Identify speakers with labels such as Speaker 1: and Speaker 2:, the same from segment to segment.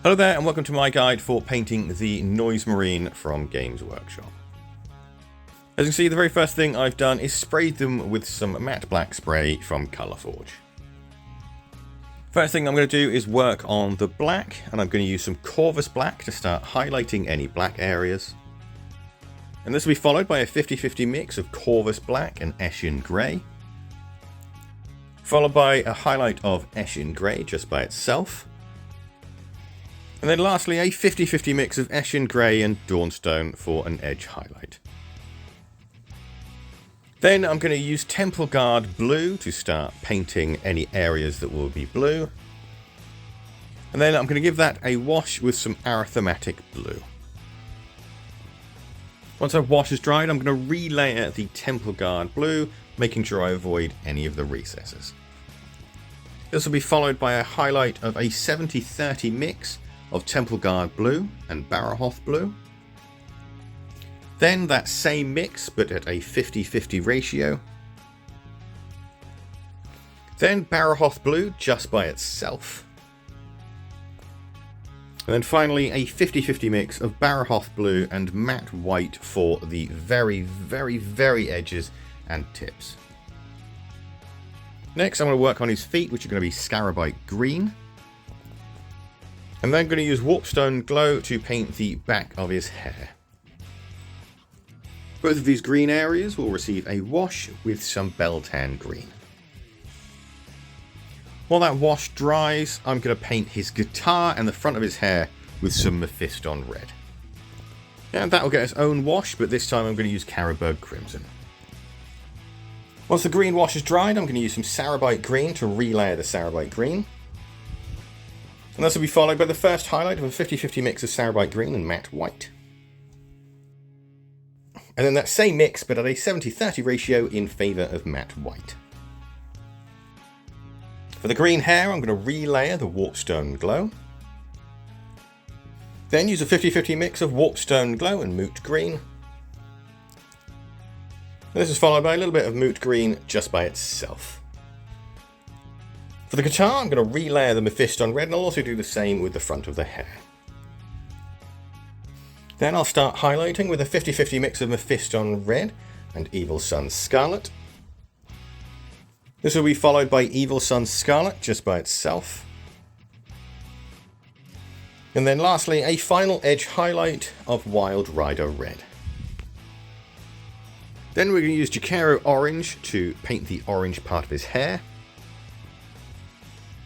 Speaker 1: Hello there and welcome to my guide for painting the Noise Marine from Games Workshop. As you can see, the very first thing I've done is sprayed them with some matte black spray from Colourforge. First thing I'm going to do is work on the black, and I'm going to use some Corvus black to start highlighting any black areas. And this will be followed by a 50-50 mix of Corvus black and Eshin grey, followed by a highlight of Eshin grey just by itself. And then lastly, a 50-50 mix of Eshin grey and Dawnstone for an edge highlight. Then I'm going to use Temple Guard blue to start painting any areas that will be blue. And then I'm going to give that a wash with some Arithmetic blue. Once that wash is dried, I'm going to relayer the Temple Guard blue, making sure I avoid any of the recesses. This will be followed by a highlight of a 70-30 mix of Temple Guard blue and Barahoth blue. Then that same mix but at a 50-50 ratio. Then Barahoth blue just by itself. And then finally a 50-50 mix of Barahoth blue and matte white for the very edges and tips. Next I'm going to work on his feet, which are going to be Scarabite green. And then I'm going to use Warpstone Glow to paint the back of his hair. Both of these green areas will receive a wash with some Beltan green. While that wash dries, I'm going to paint his guitar and the front of his hair with some Mephiston red. And that will get its own wash, but this time I'm going to use Carroburg Crimson. Once the green wash is dried, I'm going to use some Sarabite green to relayer the Sarabite green. And this will be followed by the first highlight of a 50-50 mix of Sarabite green and matte white. And then that same mix, but at a 70-30 ratio in favour of matte white. For the green hair, I'm going to relayer the Warpstone Glow. Then use a 50-50 mix of Warpstone Glow and Moot Green. And this is followed by a little bit of Moot Green just by itself. For the guitar, I'm going to relayer the Mephiston red, and I'll also do the same with the front of the hair. Then I'll start highlighting with a 50-50 mix of Mephiston red and Evil Sun Scarlet. This will be followed by Evil Sun Scarlet just by itself. And then lastly, a final edge highlight of Wild Rider red. Then we're going to use Jakero orange to paint the orange part of his hair.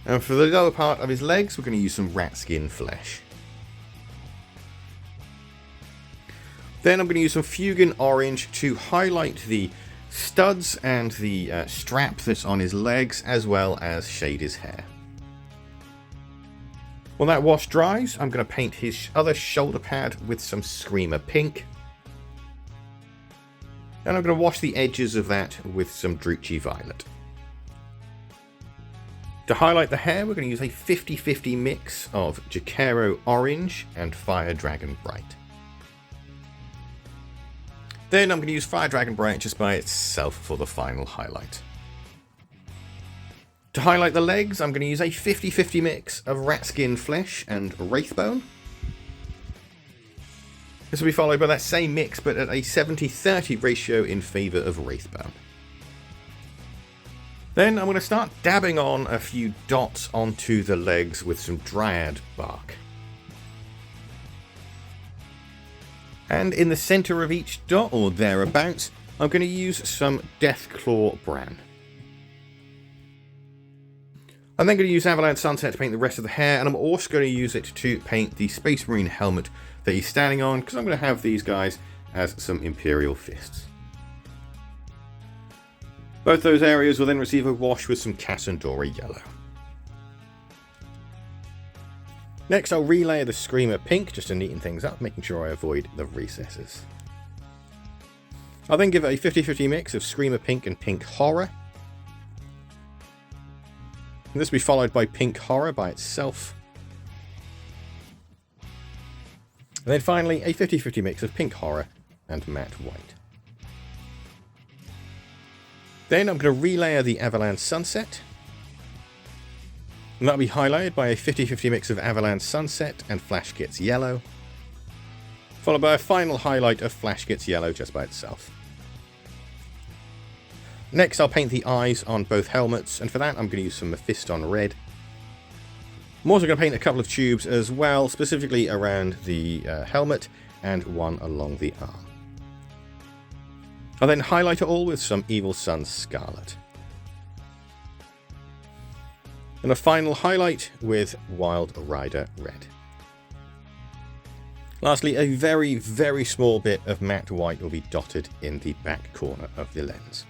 Speaker 1: And for the lower part of his legs, we're going to use some rat skin flesh. Then I'm going to use some Fugan orange to highlight the studs and the strap that's on his legs, as well as shade his hair. When that wash dries, I'm going to paint his other shoulder pad with some Screamer pink. And I'm going to wash the edges of that with some Druchii violet. To highlight the hair, we're going to use a 50-50 mix of Jakero orange and Fire Dragon Bright. Then I'm going to use Fire Dragon Bright just by itself for the final highlight. To highlight the legs, I'm going to use a 50-50 mix of Ratskin Flesh and Wraithbone. This will be followed by that same mix, but at a 70-30 ratio in favour of Wraithbone. Then I'm going to start dabbing on a few dots onto the legs with some Dryad bark. And in the centre of each dot, or thereabouts, I'm going to use some Deathclaw Bran. I'm then going to use Avalanche Sunset to paint the rest of the hair, and I'm also going to use it to paint the Space Marine helmet that he's standing on, because I'm going to have these guys as some Imperial Fists. Both those areas will then receive a wash with some Cassandora yellow. Next, I'll relayer the Screamer pink just to neaten things up, making sure I avoid the recesses. I'll then give it a 50-50 mix of Screamer pink and Pink Horror. And this will be followed by Pink Horror by itself. And then finally, a 50-50 mix of Pink Horror and Matte White. Then I'm going to relayer the Avalanche Sunset. And that'll be highlighted by a 50-50 mix of Avalanche Sunset and Flash Gets Yellow, followed by a final highlight of Flash Gets Yellow just by itself. Next, I'll paint the eyes on both helmets, and for that I'm going to use some Mephiston Red. I'm also going to paint a couple of tubes as well, specifically around the helmet and one along the arm. I'll then highlight it all with some Evil Sunz Scarlet. And a final highlight with Wild Rider Red. Lastly, a very, very small bit of matte white will be dotted in the back corner of the lens.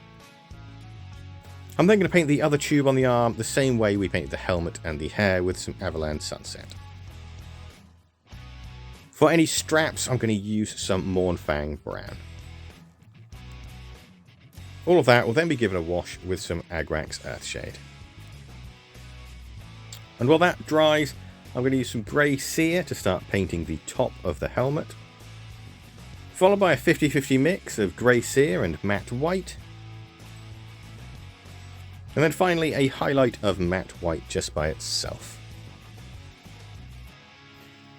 Speaker 1: I'm then going to paint the other tube on the arm the same way we painted the helmet and the hair, with some Avalanche Sunset. For any straps, I'm going to use some Mournfang Brown. All of that will then be given a wash with some Agrax Earthshade. And while that dries, I'm going to use some Grey Seer to start painting the top of the helmet, followed by a 50-50 mix of Grey Seer and matte white, and then finally a highlight of matte white just by itself.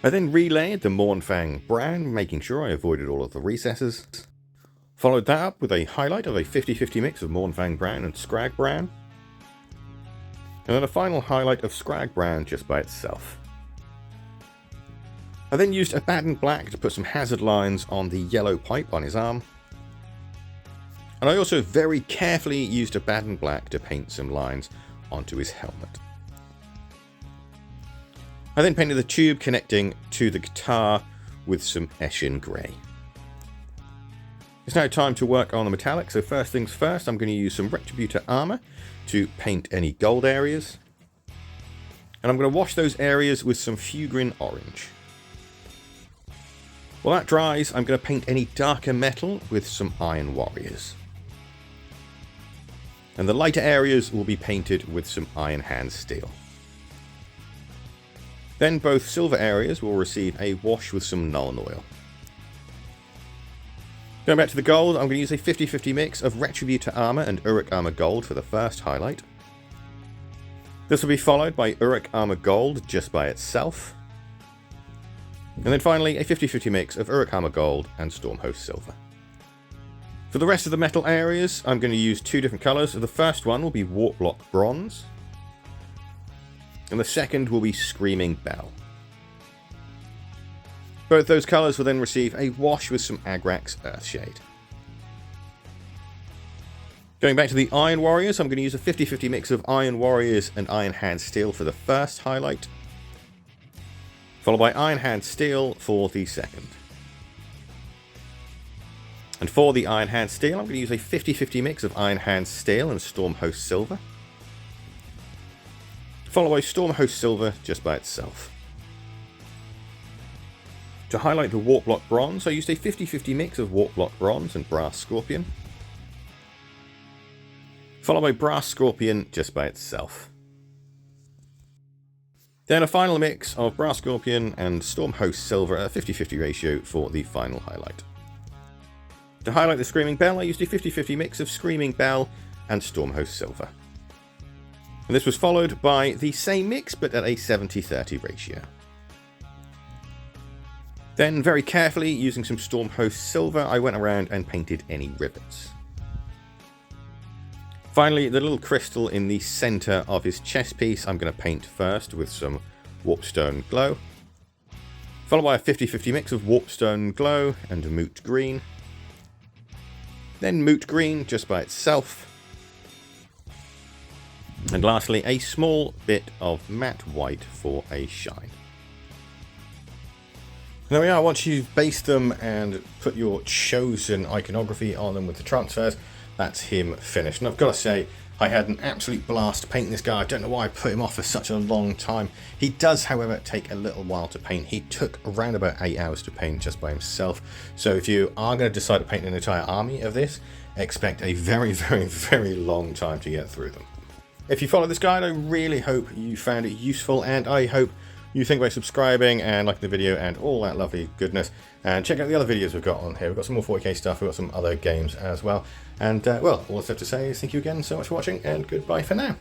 Speaker 1: I then relayered the Mournfang Brown, making sure I avoided all of the recesses. Followed that up with a highlight of a 50-50 mix of Mournfang Brown and Scrag Brown. And then a final highlight of Scrag Brown just by itself. I then used Abaddon Black to put some hazard lines on the yellow pipe on his arm. And I also very carefully used Abaddon Black to paint some lines onto his helmet. I then painted the tube connecting to the guitar with some Eshin Grey. It's now time to work on the metallic, so first things first, I'm going to use some Retributor Armor to paint any gold areas. And I'm going to wash those areas with some Fugrin Orange. While that dries, I'm going to paint any darker metal with some Iron Warriors. And the lighter areas will be painted with some Iron Hand Steel. Then both silver areas will receive a wash with some Nuln Oil. Going back to the gold, I'm going to use a 50-50 mix of Retributor Armor and Uruk Armor Gold for the first highlight. This will be followed by Uruk Armor Gold just by itself. And then finally a 50-50 mix of Uruk Armor Gold and Stormhost Silver. For the rest of the metal areas, I'm going to use two different colours. The first one will be Warplock Bronze, and the second will be Screaming Bell. Both those colours will then receive a wash with some Agrax Earthshade. Going back to the Iron Warriors, I'm going to use a 50-50 mix of Iron Warriors and Iron Hand Steel for the first highlight, followed by Iron Hand Steel for the second. And for the Iron Hand Steel, I'm going to use a 50-50 mix of Iron Hand Steel and Stormhost Silver, followed by Stormhost Silver just by itself. To highlight the Warplock Bronze, I used a 50-50 mix of Warplock Bronze and Brass Scorpion, followed by Brass Scorpion just by itself. Then a final mix of Brass Scorpion and Stormhost Silver at a 50-50 ratio for the final highlight. To highlight the Screaming Bell, I used a 50-50 mix of Screaming Bell and Stormhost Silver. And this was followed by the same mix but at a 70-30 ratio. Then, very carefully, using some Stormhost Silver, I went around and painted any rivets. Finally, the little crystal in the centre of his chest piece I'm going to paint first with some Warpstone Glow, followed by a 50-50 mix of Warpstone Glow and Moot Green, then Moot Green just by itself, and lastly a small bit of matte white for a shine. There we are. Once you've based them and put your chosen iconography on them with the transfers, that's him finished. And I've got to say, I had an absolute blast painting this guy. I don't know why I put him off for such a long time. He does, however, take a little while to paint. He took around about 8 hours to paint just by himself. So if you are going to decide to paint an entire army of this, expect a very, very, very long time to get through them. If you follow this guide, I really hope you found it useful, and I hope you think by subscribing and liking the video and all that lovely goodness. And check out the other videos we've got on here. We've got some more 40k stuff, we've got some other games as well. And, well, all that's left to say is thank you again so much for watching, and goodbye for now.